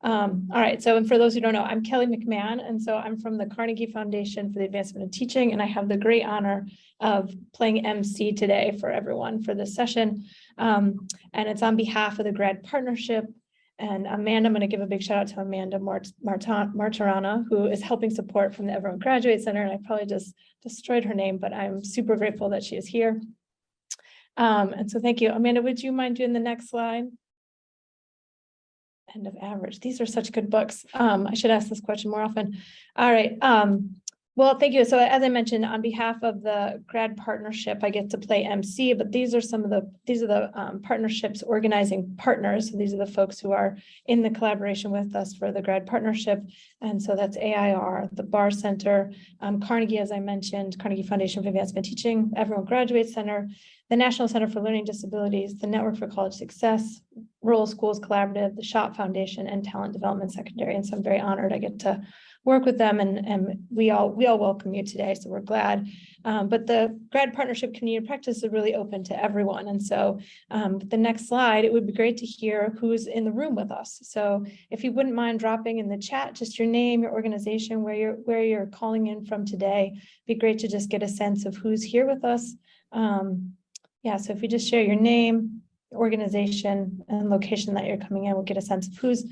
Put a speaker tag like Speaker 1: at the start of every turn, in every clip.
Speaker 1: All right, so and for those who don't know, I'm Kelly McMahon, and so I'm from the Carnegie Foundation for the Advancement of Teaching, and I have the great honor of playing MC today for everyone for this session. And it's on behalf of the GRAD Partnership. And Amanda, I'm going to give a big shout out to Amanda Martirana, who is helping support from the Everyone Graduate Center, and I probably just destroyed her name, but I'm super grateful that she is here. And so thank you. Amanda, would you mind doing the next slide? End of average. These are such good books. I should ask this question more often. All right. Well, thank you. So as I mentioned, on behalf of the GRAD Partnership, I get to play MC, but these are the partnerships organizing partners. So these are the folks who are in the collaboration with us for the GRAD Partnership. And so that's AIR, the Barr Center, Carnegie, as I mentioned, Carnegie Foundation for Advancement Teaching, Everyone Graduate Center, the National Center for Learning Disabilities, the Network for College Success, Rural Schools Collaborative, the Schott Foundation, and Talent Development Secondary. And so I'm very honored I get to work with them, and we all welcome you today, so we're glad. But the GRAD Partnership Community Practice is really open to everyone. And so the next slide, it would be great to hear who's in the room with us. So if you wouldn't mind dropping in the chat, just your name, your organization, where you're calling in from today, it'd be great to just get a sense of who's here with us. Yeah, so if you just share your name, organization, and location that you're coming in, we'll get a sense of who's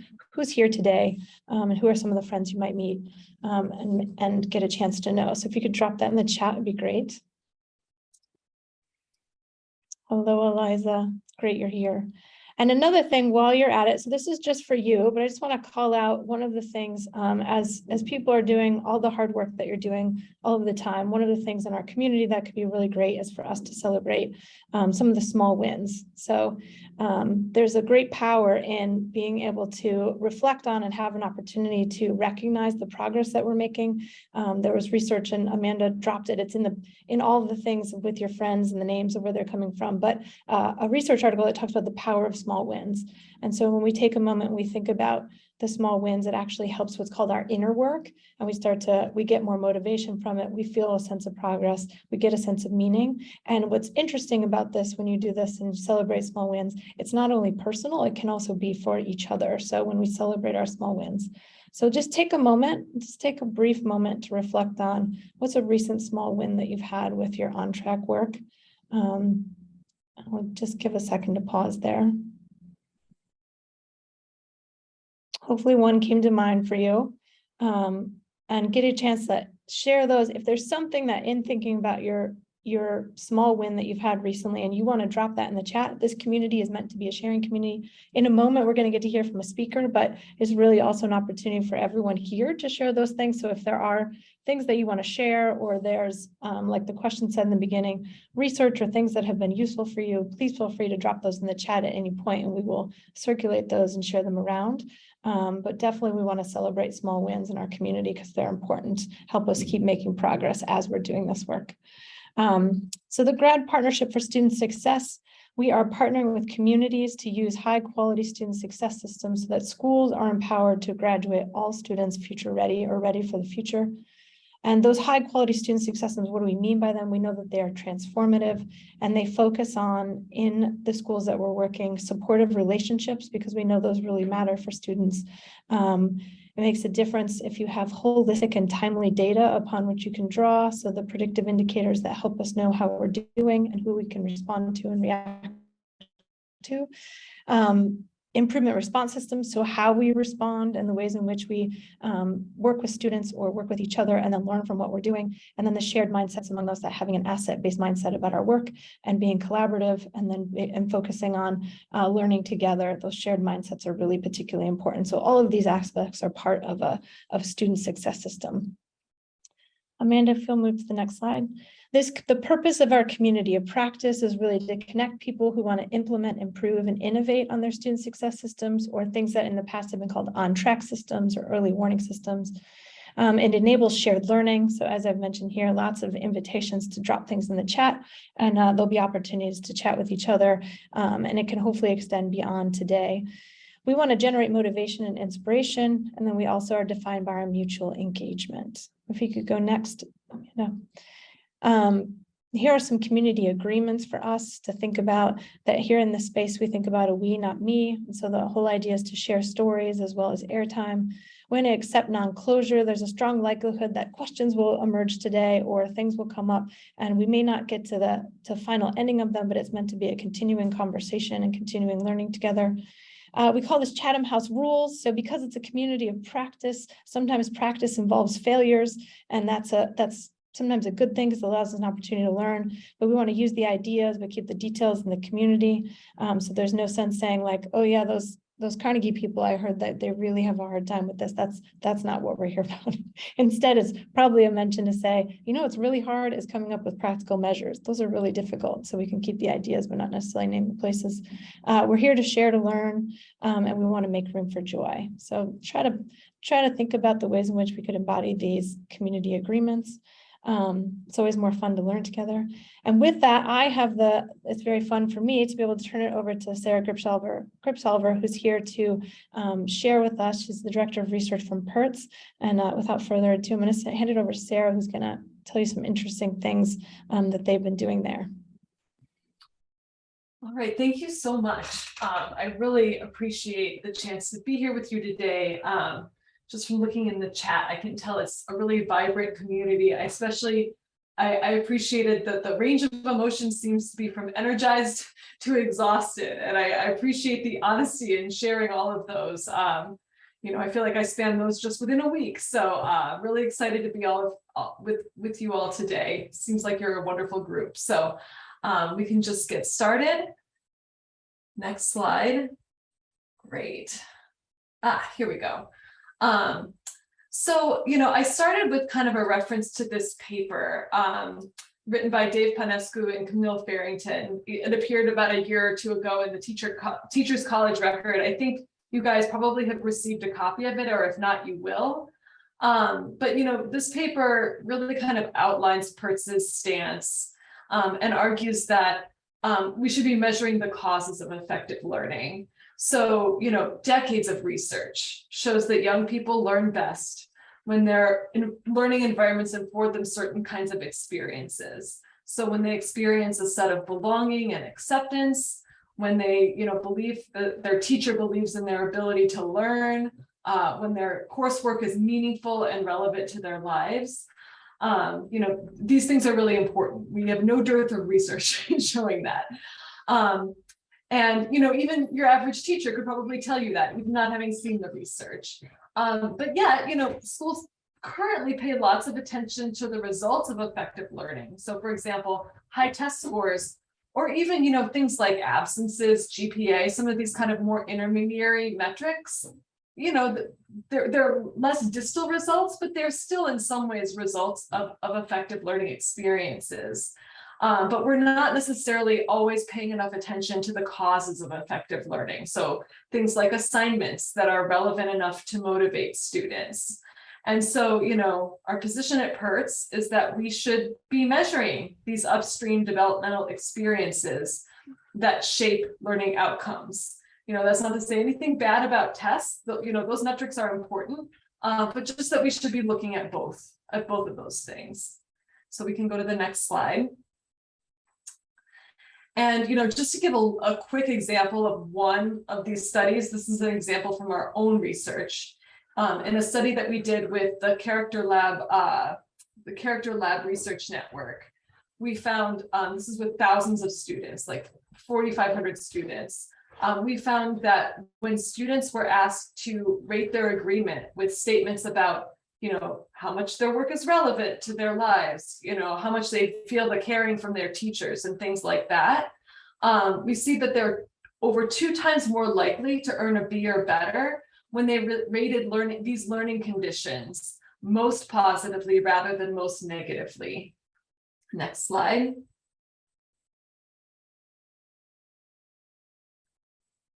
Speaker 1: here today, and who are some of the friends you might meet, and get a chance to know. So if you could drop that in the chat, it'd be great. Hello, Eliza. Great you're here. And another thing while you're at it, so this is just for you, but I just want to call out one of the things, as people are doing all the hard work that you're doing all of the time, one of the things in our community that could be really great is for us to celebrate some of the small wins. So there's a great power in being able to reflect on and have an opportunity to recognize the progress that we're making. There was research, and Amanda dropped it. It's in all of the things with your friends and the names of where they're coming from, but a research article that talks about the power of small wins. And so when we take a moment and we think about the small wins, it actually helps what's called our inner work. And we get more motivation from it. We feel a sense of progress. We get a sense of meaning. And what's interesting about this, when you do this and celebrate small wins, it's not only personal, it can also be for each other. So when we celebrate our small wins. So just take a brief moment to reflect on what's a recent small win that you've had with your on-track work. I'll just give a second to pause there. Hopefully one came to mind for you, and get a chance to share those. If there's something that in thinking about your small win that you've had recently and you want to drop that in the chat, this community is meant to be a sharing community. In a moment, we're going to get to hear from a speaker, but it's really also an opportunity for everyone here to share those things. So if there are things that you want to share, or there's, like the question said in the beginning, research or things that have been useful for you, please feel free to drop those in the chat at any point, and we will circulate those and share them around. But definitely we want to celebrate small wins in our community because they're important, help us keep making progress as we're doing this work. So the GRAD Partnership for Student Success, we are partnering with communities to use high quality student success systems so that schools are empowered to graduate all students future ready or ready for the future. And those high quality student success systems, what do we mean by them? We know that they are transformative, and they focus on, in the schools that we're working, supportive relationships, because we know those really matter for students. It makes a difference if you have holistic and timely data upon which you can draw. So the predictive indicators that help us know how we're doing and who we can respond to and react to. Improvement response systems, so how we respond and the ways in which we work with students or work with each other and then learn from what we're doing. And then the shared mindsets among us, that having an asset-based mindset about our work and being collaborative, and focusing on learning together. Those shared mindsets are really particularly important. So all of these aspects are part of a student success system. Amanda, if you'll move to the next slide. The purpose of our community of practice is really to connect people who want to implement, improve, and innovate on their student success systems, or things that in the past have been called on-track systems or early warning systems. It enables shared learning. So as I've mentioned here, lots of invitations to drop things in the chat, and there'll be opportunities to chat with each other, and it can hopefully extend beyond today. We want to generate motivation and inspiration, and then we also are defined by our mutual engagement. If you could go next. Here are some community agreements for us to think about, that here in this space, we think about a we, not me. And so the whole idea is to share stories as well as airtime. When to accept non-closure, there's a strong likelihood that questions will emerge today or things will come up, and we may not get to the final ending of them, but it's meant to be a continuing conversation and continuing learning together. We call this Chatham House rules. So because it's a community of practice, sometimes practice involves failures, and that's sometimes a good thing because it allows us an opportunity to learn, but we want to use the ideas, but keep the details in the community. So there's no sense saying like, oh yeah, those Carnegie people, I heard that they really have a hard time with this. That's not what we're here about. Instead, it's probably a mention to say, you know, what's really hard is coming up with practical measures. Those are really difficult. So we can keep the ideas, but not necessarily name the places. We're here to share, to learn, and we want to make room for joy. So try to think about the ways in which we could embody these community agreements. It's always more fun to learn together. And with that, it's very fun for me to be able to turn it over to Sarah Gripsolver, who's here to share with us. She's the Director of Research from PERTS. And without further ado, I'm going to hand it over to Sarah, who's going to tell you some interesting things that they've been doing there.
Speaker 2: All right, thank you so much. I really appreciate the chance to be here with you today. Just from looking in the chat, I can tell it's a really vibrant community. I appreciated that the range of emotions seems to be from energized to exhausted. And I appreciate the honesty in sharing all of those. You know, I feel like I span those just within a week. So really excited to be with you all today. Seems like you're a wonderful group. So we can just get started. Next slide. Great. Here we go. So, you know, I started with kind of a reference to this paper written by Dave Panescu and Camille Farrington. It appeared about a year or two ago in the Teachers College Record. I think you guys probably have received a copy of it, or if not, you will. But, you know, this paper really kind of outlines PERTS's stance and argues that we should be measuring the causes of effective learning. So, you know, decades of research shows that young people learn best when their learning environments afford them certain kinds of experiences. So when they experience a set of belonging and acceptance, when they, you know, believe that their teacher believes in their ability to learn, when their coursework is meaningful and relevant to their lives, you know, these things are really important. We have no dearth of research showing that. And, you know, even your average teacher could probably tell you that, even not having seen the research. But yeah, you know, schools currently pay lots of attention to the results of effective learning. So for example, high test scores, or even, you know, things like absences, GPA, some of these kind of more intermediary metrics, you know, they're less distal results, but they're still in some ways results of effective learning experiences. But we're not necessarily always paying enough attention to the causes of effective learning. So things like assignments that are relevant enough to motivate students. And so, you know, our position at PERTS is that we should be measuring these upstream developmental experiences that shape learning outcomes. You know, that's not to say anything bad about tests. You know, those metrics are important, but just that we should be looking at both of those things. So we can go to the next slide. And, you know, just to give a quick example of one of these studies, this is an example from our own research. In a study that we did with the Character Lab Research Network, we found, this is with thousands of students, like 4,500 students. We found that when students were asked to rate their agreement with statements about, you know, how much their work is relevant to their lives, you know, how much they feel the caring from their teachers and things like that, we see that they're over 2 times more likely to earn a B or better when they rated these learning conditions most positively rather than most negatively. Next slide.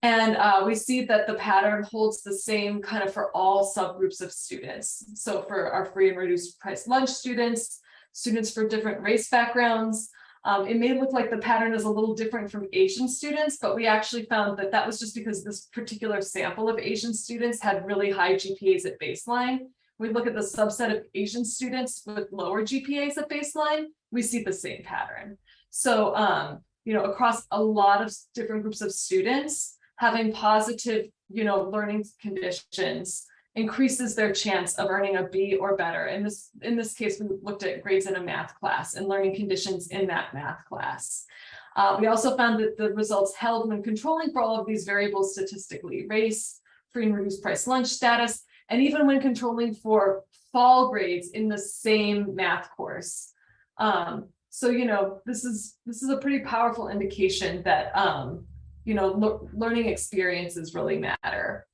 Speaker 2: And we see that the pattern holds the same kind of for all subgroups of students. So for our free and reduced price lunch students, students for different race backgrounds, it may look like the pattern is a little different from Asian students, but we actually found that that was just because this particular sample of Asian students had really high GPAs at baseline. We look at the subset of Asian students with lower GPAs at baseline, we see the same pattern. So, across a lot of different groups of students, having positive, learning conditions increases their chance of earning a B or better. And in this case, we looked at grades in a math class and learning conditions in that math class. We also found that the results held when controlling for all of these variables statistically: race, free and reduced price lunch status, and even when controlling for fall grades in the same math course. So, this is a pretty powerful indication that, learning experiences really matter.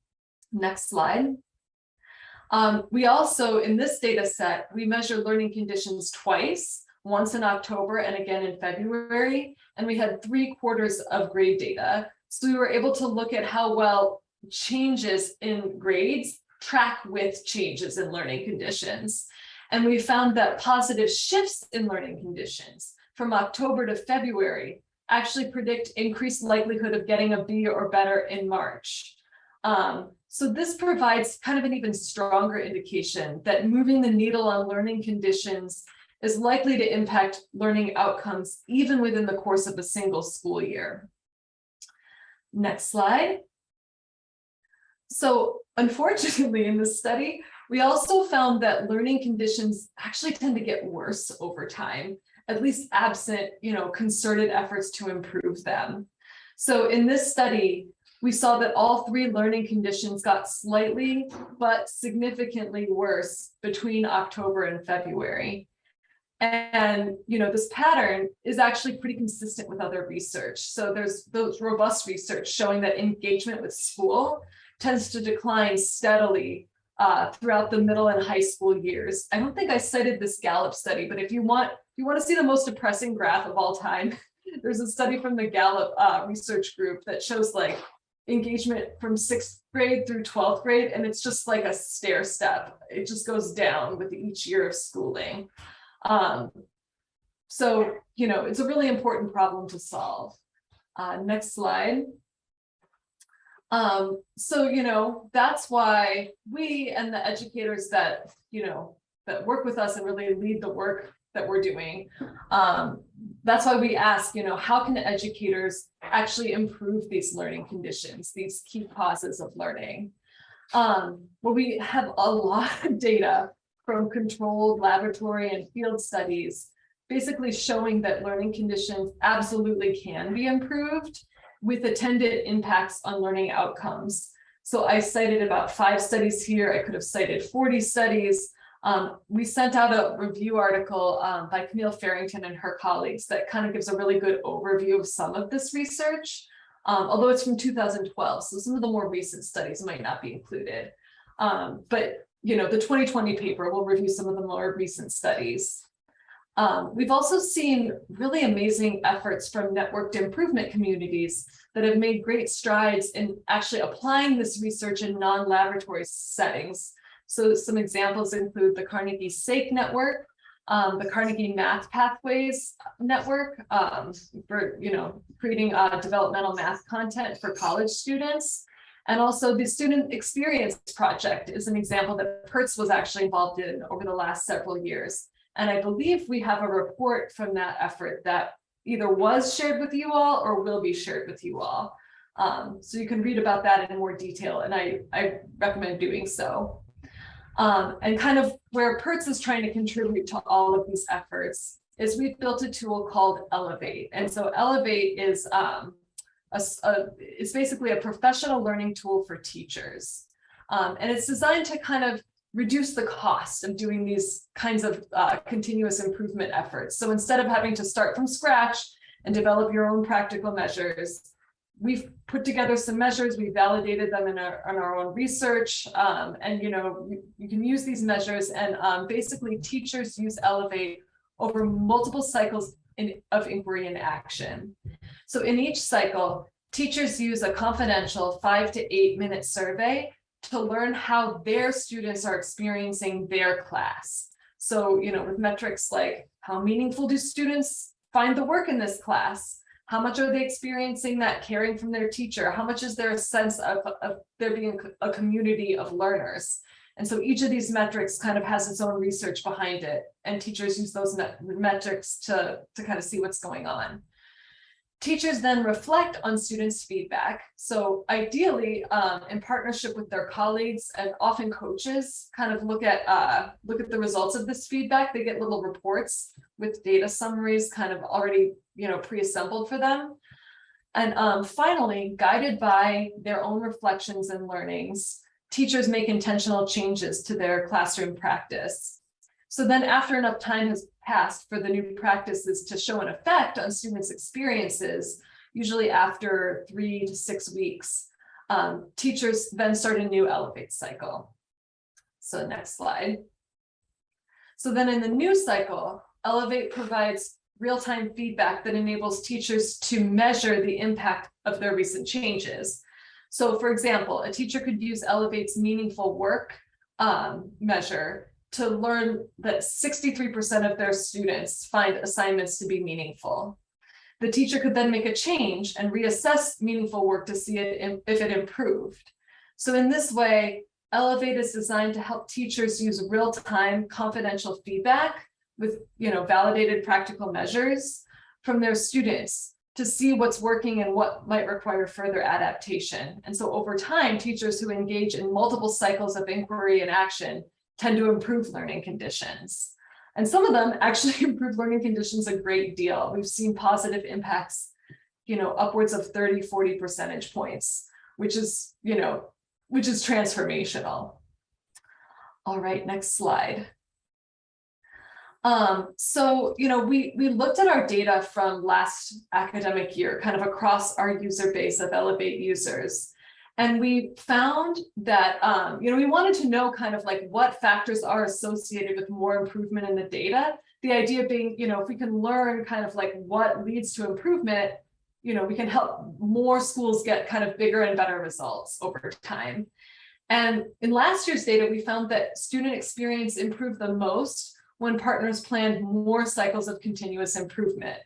Speaker 2: Next slide. We also, in this data set, we measure learning conditions twice, once in October and again in February, and we had 3/4 of grade data. So we were able to look at how well changes in grades track with changes in learning conditions. And we found that positive shifts in learning conditions from October to February actually predict increased likelihood of getting a B or better in March. So this provides kind of an even stronger indication that moving the needle on learning conditions is likely to impact learning outcomes even within the course of a single school year. Next slide. So unfortunately, in this study, we also found that learning conditions actually tend to get worse over time, at least absent, concerted efforts to improve them. So in this study, we saw that all 3 learning conditions got slightly but significantly worse between October and February. And, this pattern is actually pretty consistent with other research. So there's those robust research showing that engagement with school tends to decline steadily throughout the middle and high school years. I don't think I cited this Gallup study, but if you want to see the most depressing graph of all time, there's a study from the Gallup research group that shows like engagement from 6th grade through 12th grade, and it's just like a stair step. It just goes down with each year of schooling. So, it's a really important problem to solve. Next slide. So, that's why we and the educators that, that work with us and really lead the work that we're doing, that's why we ask, how can educators actually improve these learning conditions, these key causes of learning? Well, we have a lot of data from controlled laboratory and field studies, basically showing that learning conditions absolutely can be improved with attended impacts on learning outcomes. So I cited about 5 studies here. I could have cited 40 studies. We sent out a review article by Camille Farrington and her colleagues that kind of gives a really good overview of some of this research, although it's from 2012, so some of the more recent studies might not be included. But the 2020 paper will review some of the more recent studies. We've also seen really amazing efforts from networked improvement communities that have made great strides in actually applying this research in non-laboratory settings. So some examples include the Carnegie SAKE network, the Carnegie Math Pathways network for creating developmental math content for college students. And also the Student Experience Project is an example that PERTS was actually involved in over the last several years. And I believe we have a report from that effort that either was shared with you all or will be shared with you all. So you can read about that in more detail, and I recommend doing so. And kind of where PERTS is trying to contribute to all of these efforts is we've built a tool called Elevate. And so Elevate is it's basically a professional learning tool for teachers. And it's designed to kind of reduce the cost of doing these kinds of continuous improvement efforts. So instead of having to start from scratch and develop your own practical measures, we've put together some measures, we validated them in our own research, and you can use these measures, and basically teachers use Elevate over multiple cycles of inquiry and action. So in each cycle, teachers use a confidential 5 to 8 minute survey to learn how their students are experiencing their class. So, with metrics like how meaningful do students find the work in this class? How much are they experiencing that caring from their teacher? How much is there a sense of there being a community of learners? And so each of these metrics kind of has its own research behind it, and teachers use those metrics to kind of see what's going on. Teachers then reflect on students' feedback. So ideally, in partnership with their colleagues and often coaches, kind of look at the results of this feedback. They get little reports with data summaries kind of already, pre-assembled for them. And finally, guided by their own reflections and learnings, teachers make intentional changes to their classroom practice. So then after enough time has passed for the new practices to show an effect on students' experiences, usually after 3 to 6 weeks, teachers then start a new Elevate cycle. So next slide. So then in the new cycle, Elevate provides real-time feedback that enables teachers to measure the impact of their recent changes. So for example, a teacher could use Elevate's meaningful work measure to learn that 63% of their students find assignments to be meaningful. The teacher could then make a change and reassess meaningful work to see if it improved. So in this way, Elevate is designed to help teachers use real-time confidential feedback with validated practical measures from their students to see what's working and what might require further adaptation. And so over time, teachers who engage in multiple cycles of inquiry and action tend to improve learning conditions. And some of them actually improve learning conditions a great deal. We've seen positive impacts, upwards of 30, 40 percentage points, which is transformational. All right, next slide. So, we looked at our data from last academic year, kind of across our user base of Elevate users. And we found that, we wanted to know kind of like what factors are associated with more improvement in the data. The idea being, if we can learn kind of like what leads to improvement, we can help more schools get kind of bigger and better results over time. And in last year's data, we found that student experience improved the most when partners planned more cycles of continuous improvement.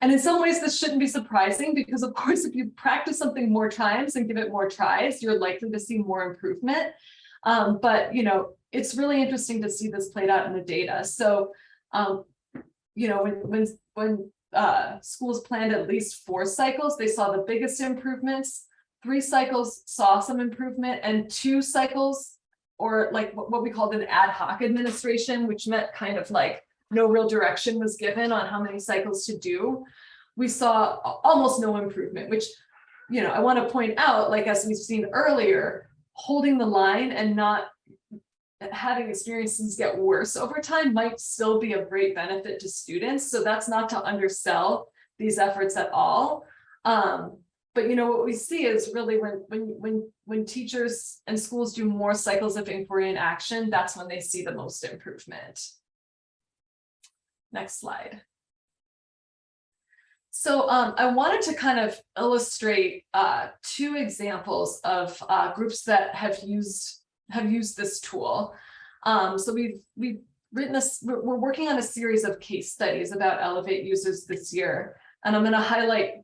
Speaker 2: And in some ways, this shouldn't be surprising because, of course, if you practice something more times and give it more tries, you're likely to see more improvement. But it's really interesting to see this played out in the data. So, when schools planned at least 4 cycles, they saw the biggest improvements. 3 cycles saw some improvement, and 2 cycles, or like what we called an ad hoc administration, which meant kind of like no real direction was given on how many cycles to do, we saw almost no improvement, which, I want to point out, like as we've seen earlier, holding the line and not having experiences get worse over time might still be of great benefit to students. So that's not to undersell these efforts at all. But what we see is really when teachers and schools do more cycles of inquiry and action, that's when they see the most improvement. Next slide. So I wanted to kind of illustrate 2 examples of groups that have used this tool. So we're working on a series of case studies about Elevate users this year, and I'm going to highlight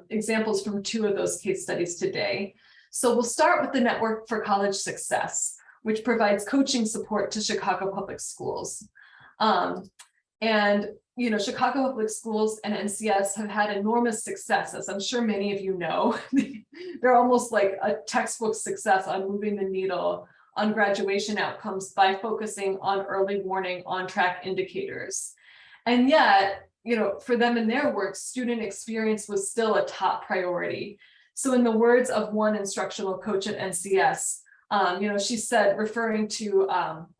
Speaker 2: examples from 2 of those case studies today. So we'll start with the Network for College Success, which provides coaching support to Chicago Public Schools. And Chicago Public Schools and NCS have had enormous success, as I'm sure many of you know. They're almost like a textbook success on moving the needle on graduation outcomes by focusing on early warning on-track indicators. And yet, for them in their work, student experience was still a top priority. So in the words of one instructional coach at NCS, she said, referring to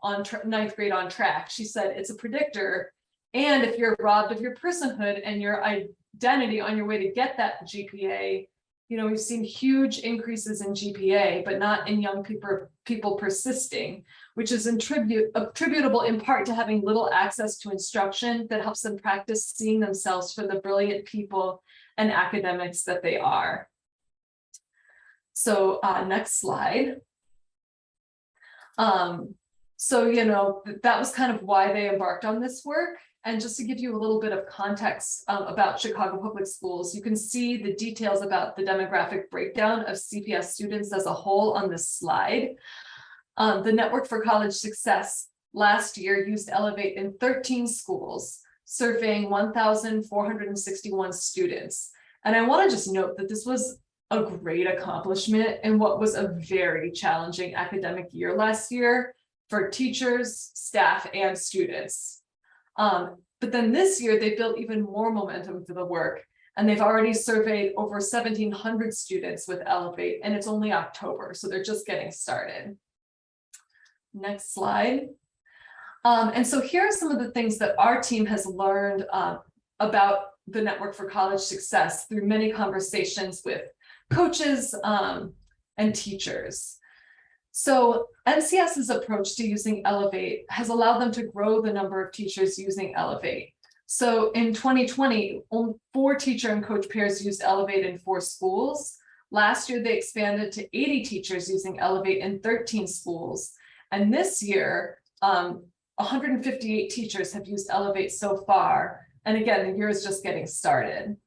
Speaker 2: 9th grade on track, she said, it's a predictor. And if you're robbed of your personhood and your identity on your way to get that GPA, we've seen huge increases in GPA, but not in young people persisting, which is attributable in part to having little access to instruction that helps them practice seeing themselves for the brilliant people and academics that they are. So next slide. So, that was kind of why they embarked on this work. And just to give you a little bit of context about Chicago Public Schools, you can see the details about the demographic breakdown of CPS students as a whole on this slide. The Network for College Success last year used Elevate in 13 schools, surveying 1,461 students. And I want to just note that this was a great accomplishment in what was a very challenging academic year last year for teachers, staff, and students. But then this year, they built even more momentum for the work, and they've already surveyed over 1,700 students with Elevate, and it's only October, so they're just getting started. Next slide. And so here are some of the things that our team has learned about the Network for College Success through many conversations with coaches and teachers. So NCS's approach to using Elevate has allowed them to grow the number of teachers using Elevate. So in 2020, only 4 teacher and coach pairs used Elevate in 4 schools. Last year, they expanded to 80 teachers using Elevate in 13 schools. And this year, 158 teachers have used Elevate so far. And again, the year is just getting started.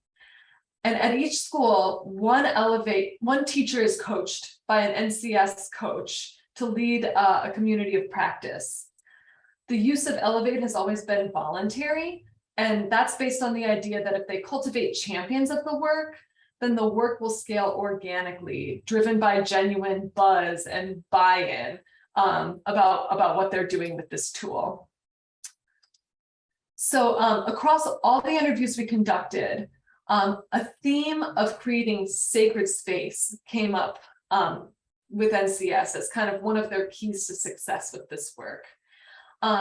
Speaker 2: And at each school, one teacher is coached by an NCS coach to lead a community of practice. The use of Elevate has always been voluntary, and that's based on the idea that if they cultivate champions of the work, then the work will scale organically, driven by genuine buzz and buy-in about what they're doing with this tool. So across all the interviews we conducted, a theme of creating sacred space came up with NCS as kind of one of their keys to success with this work.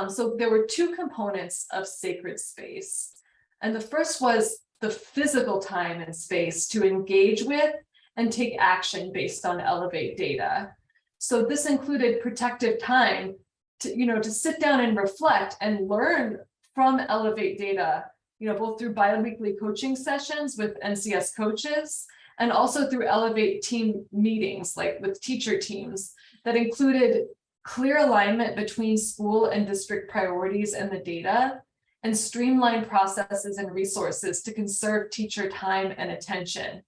Speaker 2: So there were 2 components of sacred space. And the first was the physical time and space to engage with and take action based on Elevate data. So this included protective time to sit down and reflect and learn from Elevate data, both through biweekly coaching sessions with NCS coaches and also through Elevate team meetings, like with teacher teams, that included clear alignment between school and district priorities and the data, and streamlined processes and resources to conserve teacher time and attention.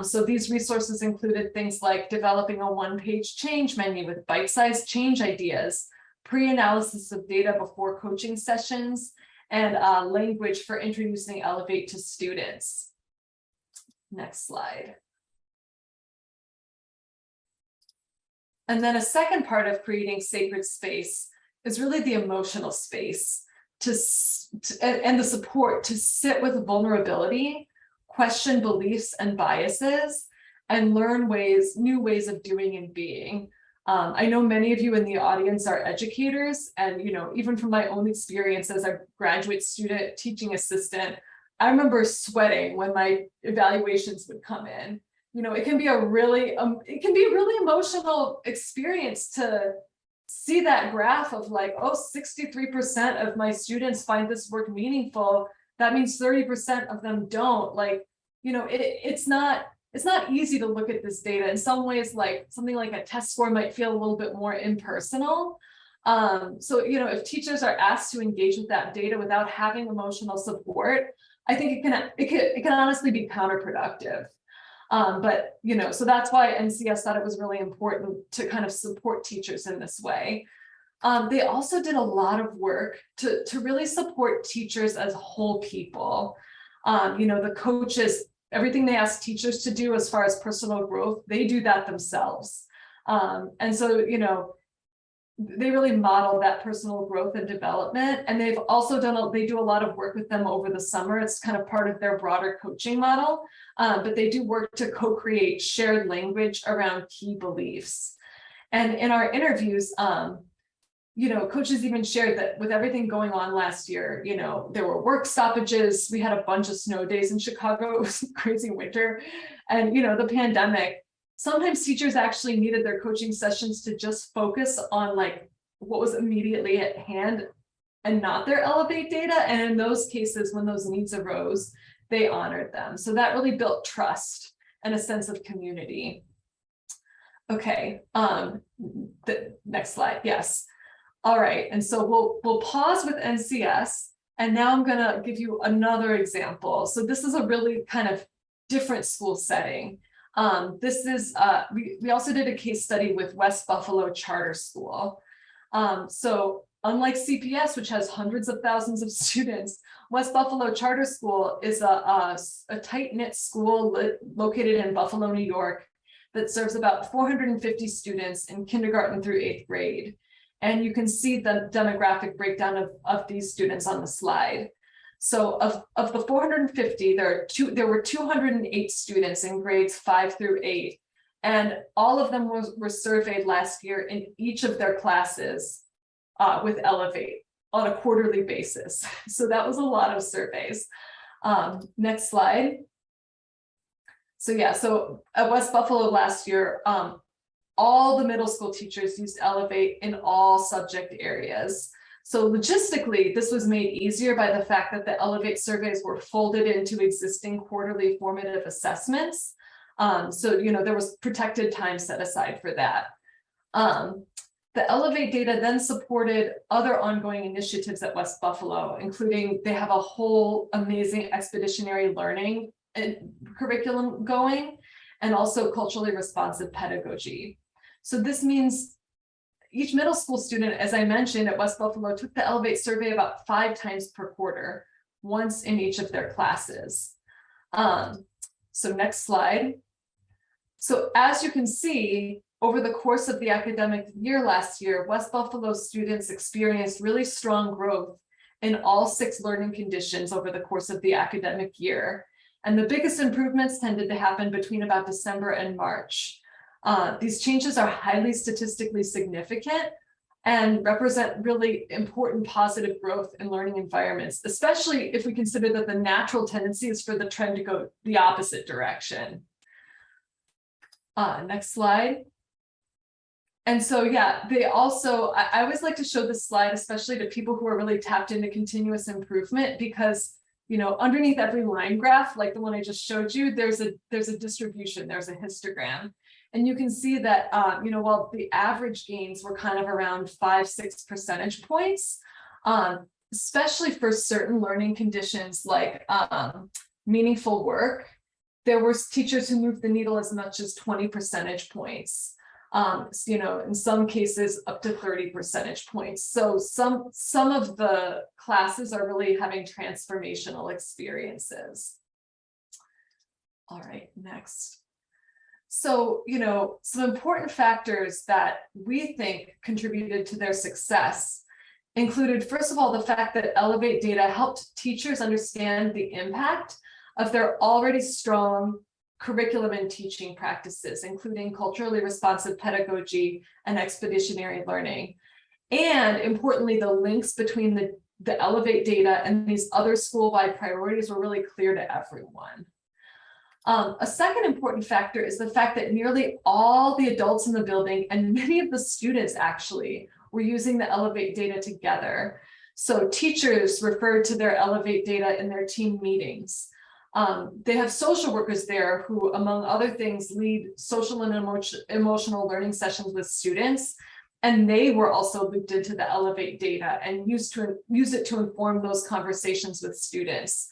Speaker 2: So these resources included things like developing a 1-page change menu with bite-sized change ideas, pre-analysis of data before coaching sessions, and language for introducing Elevate to students. Next slide. And then a second part of creating sacred space is really the emotional space and the support to sit with vulnerability, question beliefs and biases, and learn new ways of doing and being. I know many of you in the audience are educators, and even from my own experience as a graduate student teaching assistant, I remember sweating when my evaluations would come in. It can be a really emotional experience to see that graph of like, oh, 63% of my students find this work meaningful. That means 30% of them don't. It's not easy to look at this data. In some ways, like something like a test score might feel a little bit more impersonal. So if teachers are asked to engage with that data without having emotional support, I think it can honestly be counterproductive. So that's why NCS thought it was really important to kind of support teachers in this way. They also did a lot of work to really support teachers as whole people. The coaches, everything they ask teachers to do as far as personal growth, they do that themselves. And so, they really model that personal growth and development. And they've also they do a lot of work with them over the summer. It's kind of part of their broader coaching model, but they do work to co-create shared language around key beliefs. And in our interviews, coaches even shared that with everything going on last year, there were work stoppages. We had a bunch of snow days in Chicago. It was a crazy winter. And, the pandemic, sometimes teachers actually needed their coaching sessions to just focus on like what was immediately at hand and not their Elevate data. And in those cases, when those needs arose, they honored them. So that really built trust and a sense of community. Okay, the next slide, yes. All right, and so we'll pause with NCS, and now I'm gonna give you another example. So this is a really kind of different school setting. This is, we also did a case study with West Buffalo Charter School. So unlike CPS, which has hundreds of thousands of students, West Buffalo Charter School is a tight-knit school located in Buffalo, New York, that serves about 450 students in kindergarten through 8th grade. And you can see the demographic breakdown of these students on the slide. So of the 450, there were 208 students in grades 5 through 8. And all of them were surveyed last year in each of their classes with Elevate on a quarterly basis. So that was a lot of surveys. Next slide. So yeah, so at West Buffalo last year, all the middle school teachers used Elevate in all subject areas. So logistically, this was made easier by the fact that the Elevate surveys were folded into existing quarterly formative assessments. So, you know, there was protected time set aside for that. The Elevate data then supported other ongoing initiatives at West Buffalo, including they have a whole amazing expeditionary learning curriculum going, and also culturally responsive pedagogy. So this means each middle school student, as I mentioned, at West Buffalo took the Elevate survey about 5 times per quarter, once in each of their classes. So next slide. So as you can see, over the course of the academic year last year, West Buffalo students experienced really strong growth in all 6 learning conditions over the course of the academic year. And the biggest improvements tended to happen between about December and March. These changes are highly statistically significant and represent really important positive growth in learning environments, especially if we consider that the natural tendency is for the trend to go the opposite direction. Next slide. And so, yeah, they also, I always like to show this slide, especially to people who are really tapped into continuous improvement, because, you know, underneath every line graph, like the one I just showed you, there's a distribution, there's a histogram. And you can see that, you know, while the average gains were kind of around 5-6 percentage points, especially for certain learning conditions like meaningful work, there were teachers who moved the needle as much as 20 percentage points. You know, in some cases up to 30 percentage points. So some of the classes are really having transformational experiences. All right, next. So, you know, some important factors that we think contributed to their success included, first of all, the fact that Elevate data helped teachers understand the impact of their already strong curriculum and teaching practices, including culturally responsive pedagogy and expeditionary learning. And importantly, the links between the Elevate data and these other school-wide priorities were really clear to everyone. A second important factor is the fact that nearly all the adults in the building and many of the students actually were using the Elevate data together. So teachers referred to their Elevate data in their team meetings. They have social workers there who, among other things, lead social and emotional learning sessions with students. And they were also looped into the Elevate data and use it to inform those conversations with students.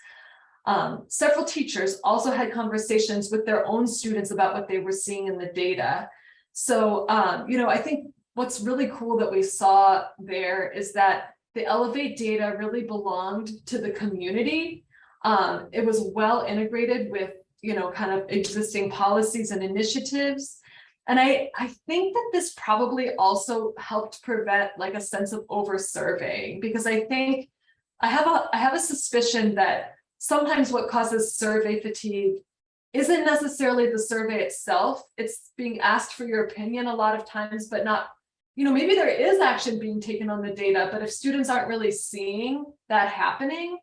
Speaker 2: Several teachers also had conversations with their own students about what they were seeing in the data. So, you know, I think what's really cool that we saw there is that the Elevate data really belonged to the community. It was well integrated with, you know, kind of existing policies and initiatives. And I think that this probably also helped prevent like a sense of over surveying, because I think I have a suspicion that sometimes what causes survey fatigue isn't necessarily the survey itself. It's being asked for your opinion a lot of times, but not, you know, maybe there is action being taken on the data, but if students aren't really seeing that happening,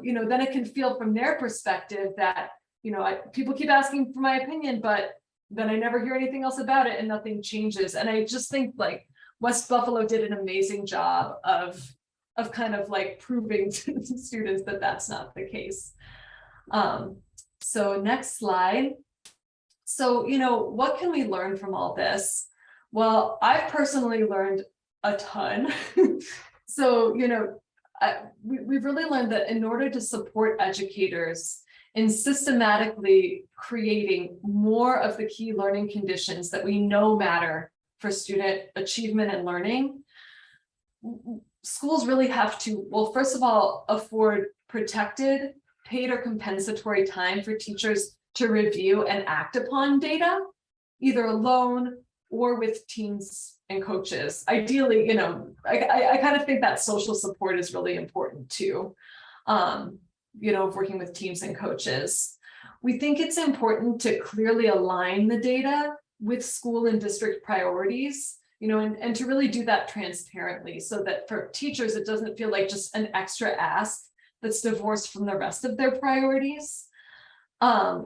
Speaker 2: you know, then it can feel from their perspective that, you know, people keep asking for my opinion, but then I never hear anything else about it and nothing changes. And I just think like West Buffalo did an amazing job of kind of like proving to the students that that's not the case. So next slide. So, you know, what can we learn from all this? Well, I've personally learned a ton. So, you know, we've really learned that in order to support educators in systematically creating more of the key learning conditions that we know matter for student achievement and learning, schools really have to, well, first of all, afford protected, paid or compensatory time for teachers to review and act upon data, either alone or with teams and coaches. Ideally, you know, I kind of think that social support is really important too, you know, working with teams and coaches. We think it's important to clearly align the data with school and district priorities, you know, and to really do that transparently so that for teachers, it doesn't feel like just an extra ask that's divorced from the rest of their priorities.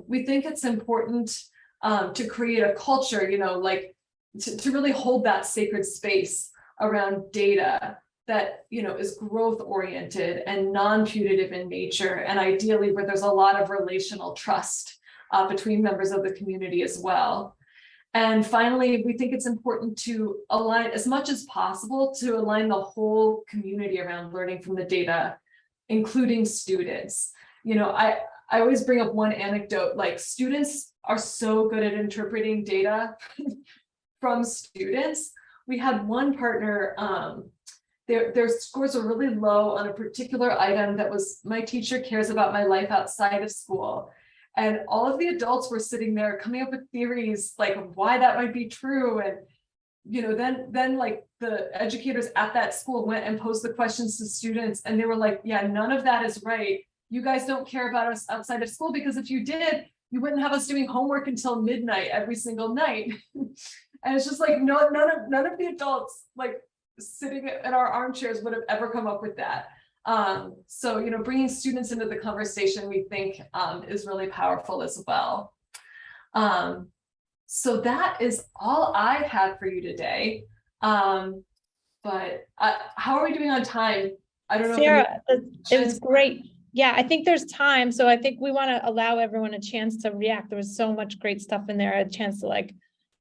Speaker 2: We think it's important to create a culture, you know, like to really hold that sacred space around data that, you know, is growth oriented and non-putative in nature, and ideally where there's a lot of relational trust between members of the community as well. And finally, we think it's important to align as much as possible to align the whole community around learning from the data, including students. You know, I always bring up one anecdote, like students are so good at interpreting data from students. We had one partner, their scores are really low on a particular item that was, my teacher cares about my life outside of school. And all of the adults were sitting there coming up with theories like why that might be true. And, you know, then like the educators at that school went and posed the questions to students, and they were like, yeah, none of that is right. You guys don't care about us outside of school, because if you did, you wouldn't have us doing homework until midnight every single night. And it's just like, none of the adults like sitting in our armchairs would have ever come up with that. So, you know, bringing students into the conversation, we think is really powerful as well. So that is all I have for you today. But how are we doing on time? I don't know.
Speaker 1: Sarah, it was great. Yeah, I think there's time. So I think we want to allow everyone a chance to react. There was so much great stuff in there, a chance to like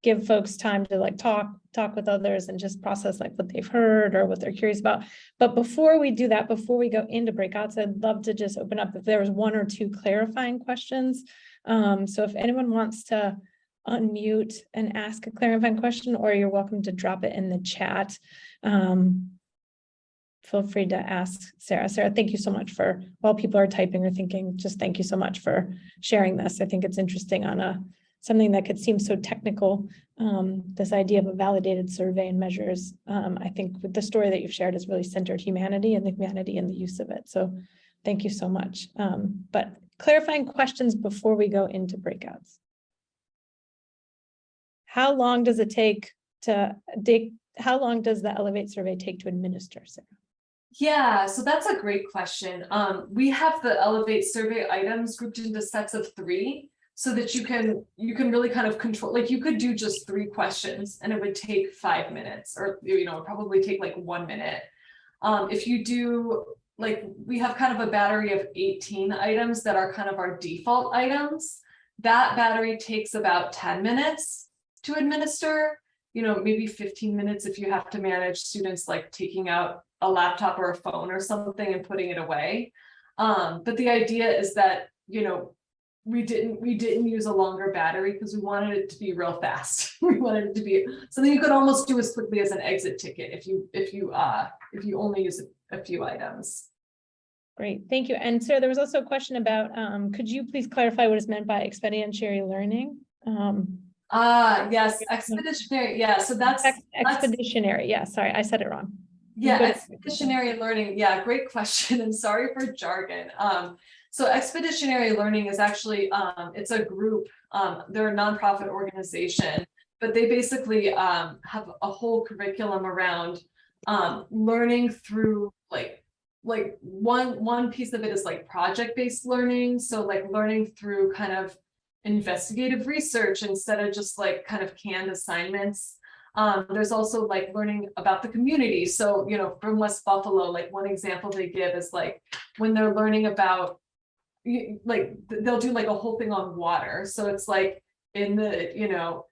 Speaker 1: give folks time to like talk with others and just process like what they've heard or what they're curious about. But before we do that, before we go into breakouts, I'd love to just open up if there was one or two clarifying questions. So if anyone wants to unmute and ask a clarifying question, or you're welcome to drop it in the chat. Feel free to ask Sarah. Sarah, thank you so much for, while people are typing or thinking, just thank you so much for sharing this. I think it's interesting on something that could seem so technical, this idea of a validated survey and measures. I think with the story that you've shared has really centered humanity and the humanity and the use of it. So thank you so much. But clarifying questions before we go into breakouts. How long does it take how long does the Elevate survey take to administer, Sarah?
Speaker 2: Yeah, so that's a great question. We have the Elevate survey items grouped into sets of 3 so that you can really kind of control, like you could do just 3 questions and it would take 5 minutes, or, you know, probably take like 1 minute. If you do, like, we have kind of a battery of 18 items that are kind of our default items. That battery takes about 10 minutes to administer, you know, maybe 15 minutes if you have to manage students like taking out a laptop or a phone or something and putting it away. But the idea is that, you know, we didn't use a longer battery because we wanted it to be real fast. We wanted it to be something you could almost do as quickly as an exit ticket if you only use a few items.
Speaker 1: Great, thank you. And Sarah, there was also a question about, could you please clarify what is meant by expeditionary learning?
Speaker 2: Yes, expeditionary. Yeah, so that's
Speaker 1: expeditionary. Yeah, sorry, I said it wrong.
Speaker 2: Yeah, expeditionary learning. Yeah, great question. And sorry for jargon. So expeditionary learning is actually, it's a group, they're a nonprofit organization, but they basically have a whole curriculum around learning through like one piece of it is like project-based learning. So like learning through kind of investigative research instead of just like kind of canned assignments. There's also like learning about the community. So, you know, from West Buffalo, like one example they give is like when they're learning about, like they'll do like a whole thing on water. So it's like in the, you know,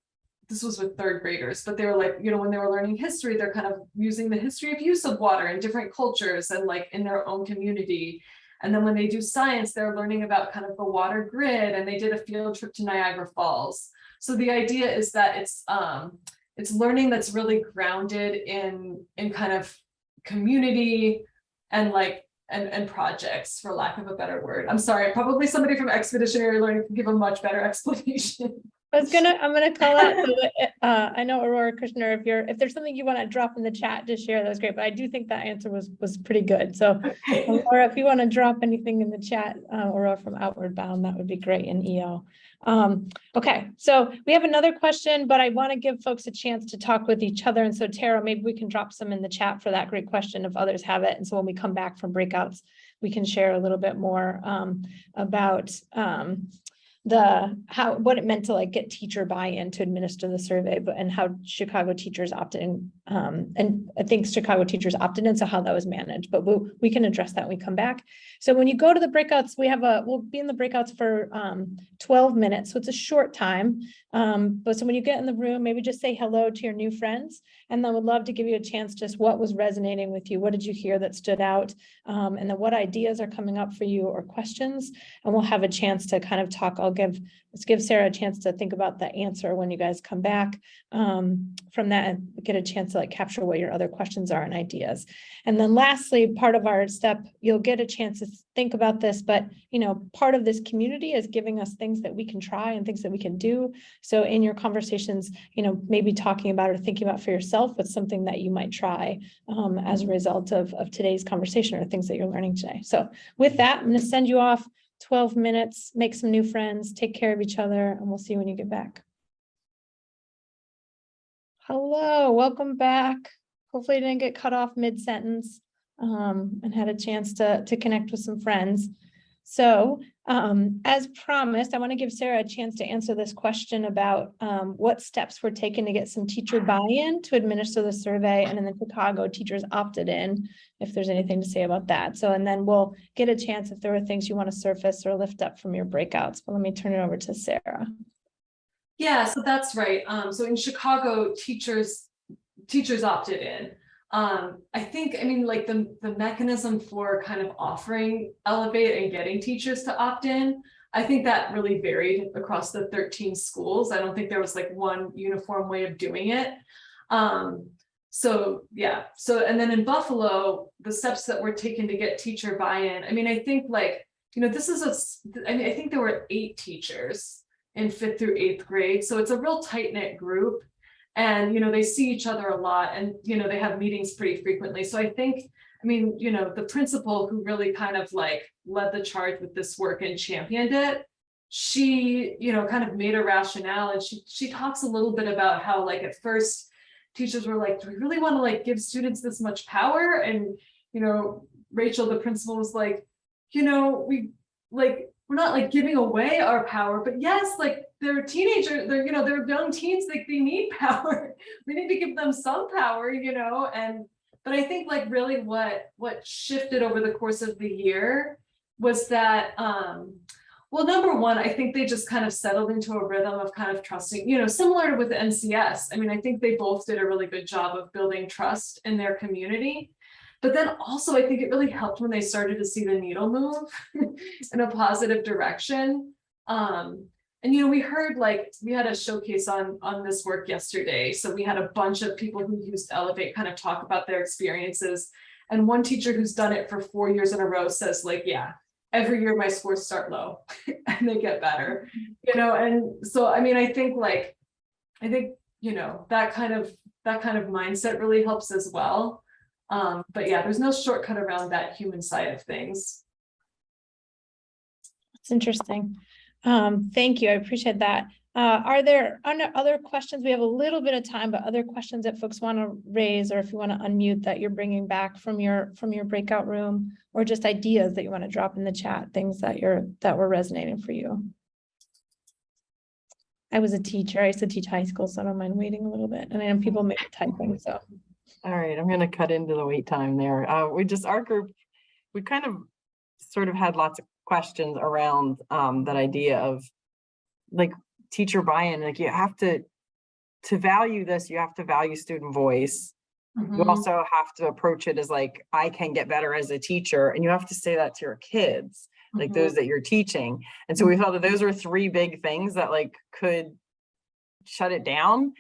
Speaker 2: this was with 3rd graders, but they were like, you know, when they were learning history, they're kind of using the history of use of water in different cultures and like in their own community. And then when they do science, they're learning about kind of the water grid, and they did a field trip to Niagara Falls. So the idea is that it's learning that's really grounded in kind of community and like and projects, for lack of a better word. I'm sorry, probably somebody from expeditionary learning can give a much better explanation.
Speaker 1: I'm gonna call out. I know Aurora Kushner, if there's something you want to drop in the chat to share, that's great. But I do think that answer was pretty good. So, Aurora, if you want to drop anything in the chat, Aurora from Outward Bound, that would be great in EO. Okay, so we have another question, but I want to give folks a chance to talk with each other. And so, Tara, maybe we can drop some in the chat for that great question if others have it. And so when we come back from breakouts, we can share a little bit more about what it meant to like get teacher buy-in to administer the survey, and how Chicago teachers opted in, and I think Chicago teachers opted in, so how that was managed, but we can address that when we come back. So when you go to the breakouts, we'll be in the breakouts for 12 minutes, so it's a short time, but so when you get in the room, maybe just say hello to your new friends, and then would love to give you a chance, just what was resonating with you, what did you hear that stood out, and then what ideas are coming up for you or questions, and we'll have a chance to kind of talk. Let's give Sarah a chance to think about the answer when you guys come back from that, and get a chance to like capture what your other questions are and ideas. And then lastly, part of our step, you'll get a chance to think about this, but part of this community is giving us things that we can try and things that we can do. So in your conversations, maybe talking about or thinking about for yourself what's something that you might try as a result of today's conversation or things that you're learning today. So with that, I'm going to send you off. 12 minutes, make some new friends, take care of each other, and we'll see you when you get back. Hello, welcome back. Hopefully you didn't get cut off mid-sentence and had a chance to connect with some friends. So as promised, I want to give Sarah a chance to answer this question about what steps were taken to get some teacher buy-in to administer the survey, and in the Chicago teachers opted in, if there's anything to say about that. So, and then we'll get a chance if there are things you want to surface or lift up from your breakouts, but let me turn it over to Sarah.
Speaker 2: Yeah, so that's right. So in Chicago, teachers opted in. I think, like the mechanism for kind of offering Elevate and getting teachers to opt in, I think that really varied across the 13 schools. I don't think there was like one uniform way of doing it. So yeah, and then in Buffalo, the steps that were taken to get teacher buy-in, I think I think there were 8 teachers in 5th through 8th grade. So it's a real tight-knit group. And, they see each other a lot, and, they have meetings pretty frequently. So I think, the principal who really kind of like led the charge with this work and championed it, she, kind of made a rationale, and she talks a little bit about how like at first teachers were like, do we really want to like give students this much power? And, Rachel, the principal, was like, we're not like giving away our power, but yes, like they're teenagers, they're young teens, like they need power. We need to give them some power, but I think like really what shifted over the course of the year was that, well, number one, I think they just kind of settled into a rhythm of kind of trusting, similar with the NCS. I think they both did a really good job of building trust in their community. But then also, I think it really helped when they started to see the needle move in a positive direction. And, we heard we had a showcase on this work yesterday. So we had a bunch of people who used Elevate kind of talk about their experiences. And one teacher who's done it for 4 years in a row says yeah, every year my scores start low and they get better, and so, I think that kind of mindset really helps as well. But yeah, there's no shortcut around that human side of things.
Speaker 1: That's interesting. Thank you. I appreciate that. Are there other questions? We have a little bit of time, but other questions that folks want to raise, or if you want to unmute that you're bringing back from your breakout room, or just ideas that you want to drop in the chat, things that were resonating for you. I was a teacher. I used to teach high school, so I don't mind waiting a little bit. And I know people may be typing, so.
Speaker 3: All right, I'm going to cut into the wait time there. Our group, we kind of sort of had lots of questions around that idea of like teacher buy-in. Like you have to value this, you have to value student voice. You also have to approach it as like, I can get better as a teacher. And you have to say that to your kids, like those that you're teaching. And so we felt that those are three big things that like could shut it down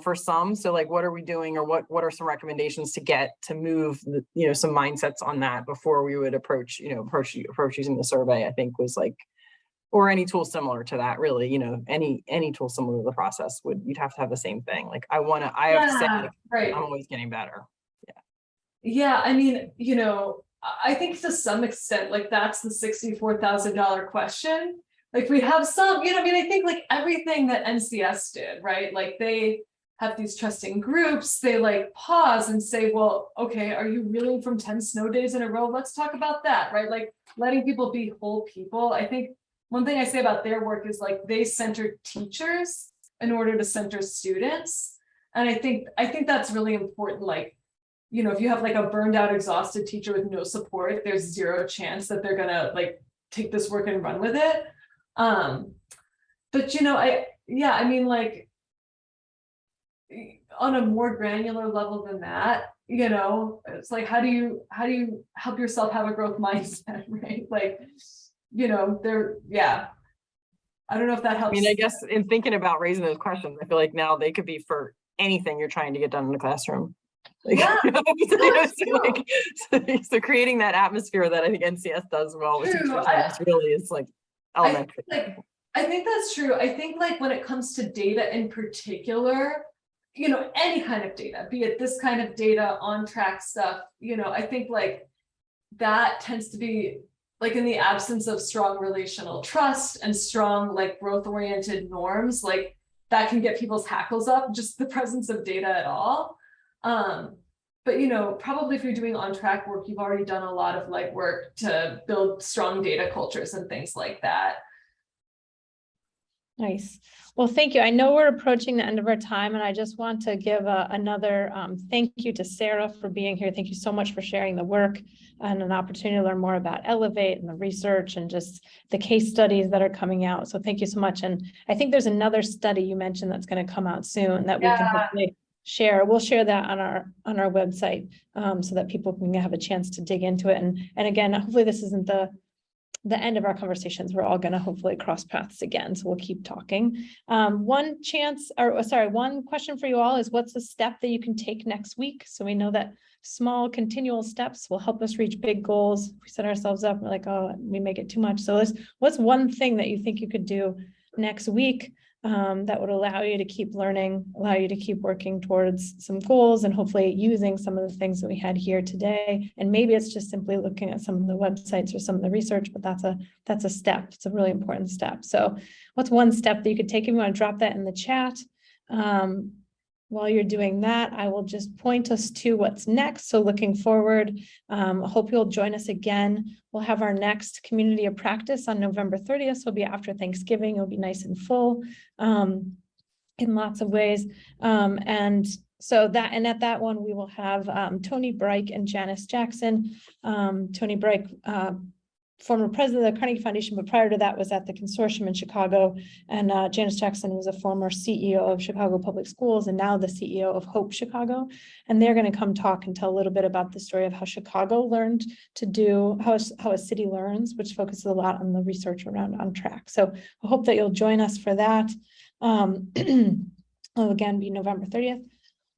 Speaker 3: for some. So like, what are we doing, or what are some recommendations to move some mindsets on that before we would approach using the survey, I think was like, or any tool similar to that, really, any tool similar to the process you'd have to have the same thing. Like I have to say, like,
Speaker 2: right.
Speaker 3: I'm always getting better.
Speaker 2: Yeah, I mean, I think to some extent, like that's the $64,000 question. Like we have some, I think like everything that NCS did, right? Like they have these trusting groups, they like pause and say, well, okay, are you reeling from 10 snow days in a row? Let's talk about that, right? Like letting people be whole people. I think one thing I say about their work is like they centered teachers in order to center students. And I think that's really important. Like, if you have like a burned out, exhausted teacher with no support, there's zero chance that they're gonna like take this work and run with it. But I mean, like on a more granular level than that, it's like, how do you help yourself have a growth mindset, right? Like, I don't know if that helps.
Speaker 3: I mean, I guess in thinking about raising those questions, I feel like now they could be for anything you're trying to get done in the classroom. Like,
Speaker 2: Yeah,
Speaker 3: so creating that atmosphere that I think NCS does well with teachers really is like elementary.
Speaker 2: I think that's true. I think like when it comes to data in particular, any kind of data, be it this kind of data, on track stuff, I think like that tends to be like in the absence of strong relational trust and strong like growth oriented norms, like that can get people's hackles up, just the presence of data at all. But probably if you're doing on track work, you've already done a lot of like work to build strong data cultures and things like that.
Speaker 1: Nice. Well, thank you. I know we're approaching the end of our time, and I just want to give another thank you to Sarah for being here. Thank you so much for sharing the work and an opportunity to learn more about Elevate and the research and just the case studies that are coming out. So thank you so much. And I think there's another study you mentioned that's going to come out soon that we can hopefully share. We'll share that on our website so that people can have a chance to dig into it. And again, hopefully this isn't the end of our conversations. We're all going to hopefully cross paths again. So we'll keep talking. One question for you all is, what's the step that you can take next week? So we know that small continual steps will help us reach big goals. If we set ourselves up, we're like, oh, we make it too much. So what's one thing that you think you could do next week that would allow you to keep learning, allow you to keep working towards some goals, and hopefully using some of the things that we had here today? And maybe it's just simply looking at some of the websites or some of the research, but that's a step. It's a really important step. So what's one step that you could take? If you want to drop that in the chat. While you're doing that, I will just point us to what's next. So looking forward, I hope you'll join us again. We'll have our next community of practice on November 30th. So it'll be after Thanksgiving. It'll be nice and full in lots of ways. And at that one, we will have Tony Breik and Janice Jackson. Tony Breik, former president of the Carnegie Foundation, but prior to that was at the consortium in Chicago. And Janice Jackson was a former CEO of Chicago Public Schools and now the CEO of Hope Chicago. And they're going to come talk and tell a little bit about the story of how Chicago learned to do, how a city learns, which focuses a lot on the research around On Track. So I hope that you'll join us for that. It'll again be November 30th.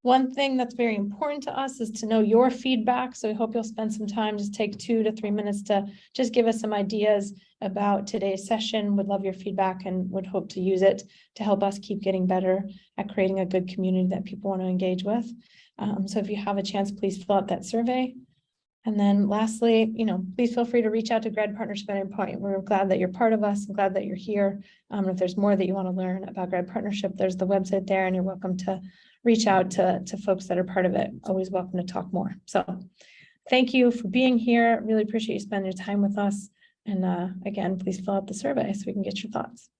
Speaker 1: One thing that's very important to us is to know your feedback. So we hope you'll spend some time, just take 2 to 3 minutes to just give us some ideas about today's session. Would love your feedback and would hope to use it to help us keep getting better at creating a good community that people want to engage with. So if you have a chance, please fill out that survey. And then lastly, please feel free to reach out to GRAD Partnership at any point. We're glad that you're part of us and glad that you're here. If there's more that you want to learn about GRAD Partnership, there's the website there, and you're welcome to reach out to folks that are part of it. Always welcome to talk more. So thank you for being here. Really appreciate you spending your time with us. And again, please fill out the survey so we can get your thoughts.